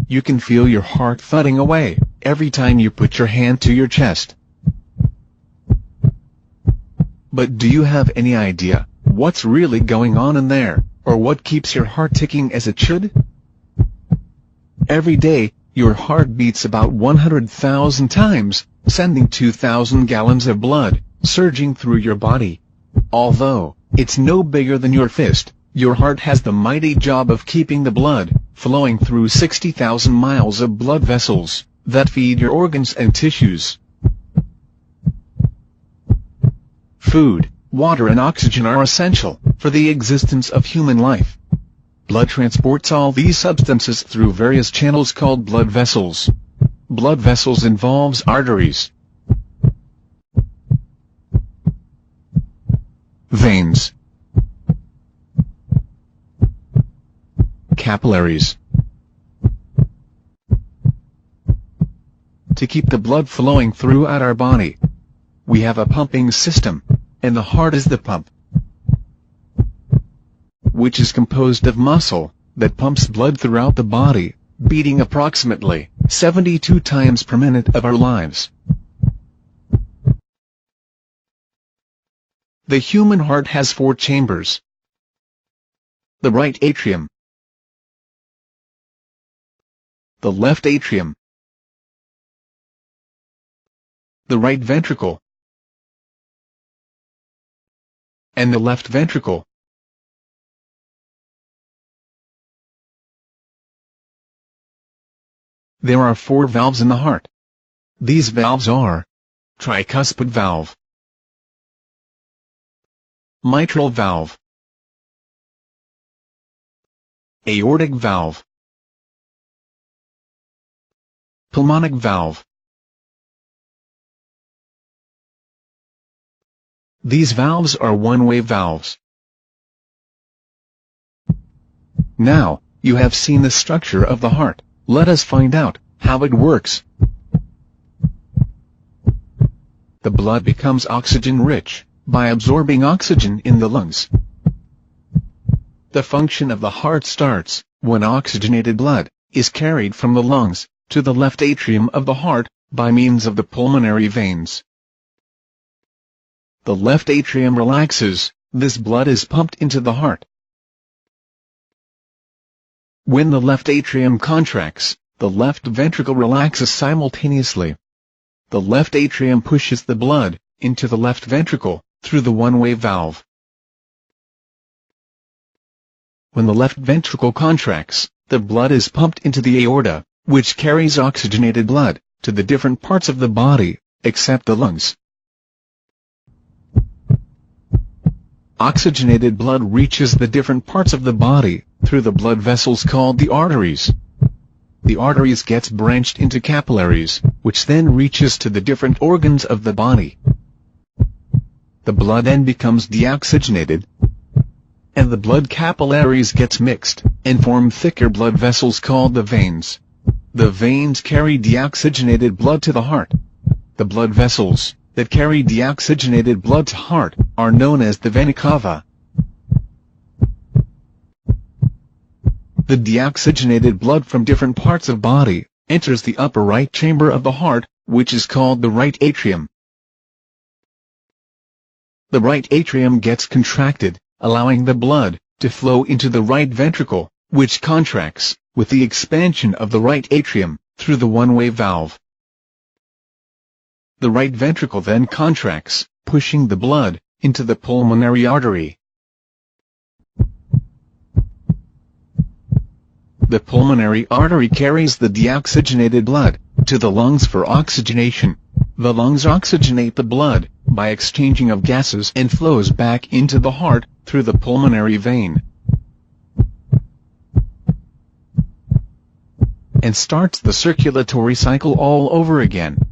You can feel your heart thudding away every time you put your hand to your chest. But do you have any idea what's really going on in there, or what keeps your heart ticking as it should? Every day, your heart beats about 100,000 times, sending 2,000 gallons of blood surging through your body. Although it's no bigger than your fist, your heart has the mighty job of keeping the blood flowing through 60,000 miles of blood vessels that feed your organs and tissues. Food, water and oxygen are essential for the existence of human life. Blood transports all these substances through various channels called blood vessels. Blood vessels involves arteries, veins, capillaries. To keep the blood flowing throughout our body, we have a pumping system, and the heart is the pump, which is composed of muscle that pumps blood throughout the body, beating approximately 72 times per minute of our lives. The human heart has 4 chambers: the right atrium, the left atrium, the right ventricle, and the left ventricle. There are 4 valves in the heart. These valves are tricuspid valve, mitral valve, aortic valve, pulmonic valve. These valves are one-way valves. Now, you have seen the structure of the heart. Let us find out how it works. The blood becomes oxygen-rich by absorbing oxygen in the lungs. The function of the heart starts when oxygenated blood is carried from the lungs to the left atrium of the heart by means of the pulmonary veins. The left atrium relaxes, this blood is pumped into the heart. When the left atrium contracts, the left ventricle relaxes simultaneously. The left atrium pushes the blood into the left ventricle through the one-way valve. When the left ventricle contracts, the blood is pumped into the aorta, which carries oxygenated blood to the different parts of the body, except the lungs. Oxygenated blood reaches the different parts of the body through the blood vessels called the arteries. The arteries gets branched into capillaries, which then reaches to the different organs of the body. The blood then becomes deoxygenated, and the blood capillaries gets mixed and form thicker blood vessels called the veins. The veins carry deoxygenated blood to the heart. The blood vessels that carry deoxygenated blood to heart are known as the vena cava. The deoxygenated blood from different parts of body enters the upper right chamber of the heart, which is called the right atrium. The right atrium gets contracted, allowing the blood to flow into the right ventricle, which contracts with the expansion of the right atrium through the one-way valve. The right ventricle then contracts, pushing the blood into the pulmonary artery. The pulmonary artery carries the deoxygenated blood to the lungs for oxygenation. The lungs oxygenate the blood by exchanging of gases and flows back into the heart through the pulmonary vein, and starts the circulatory cycle all over again.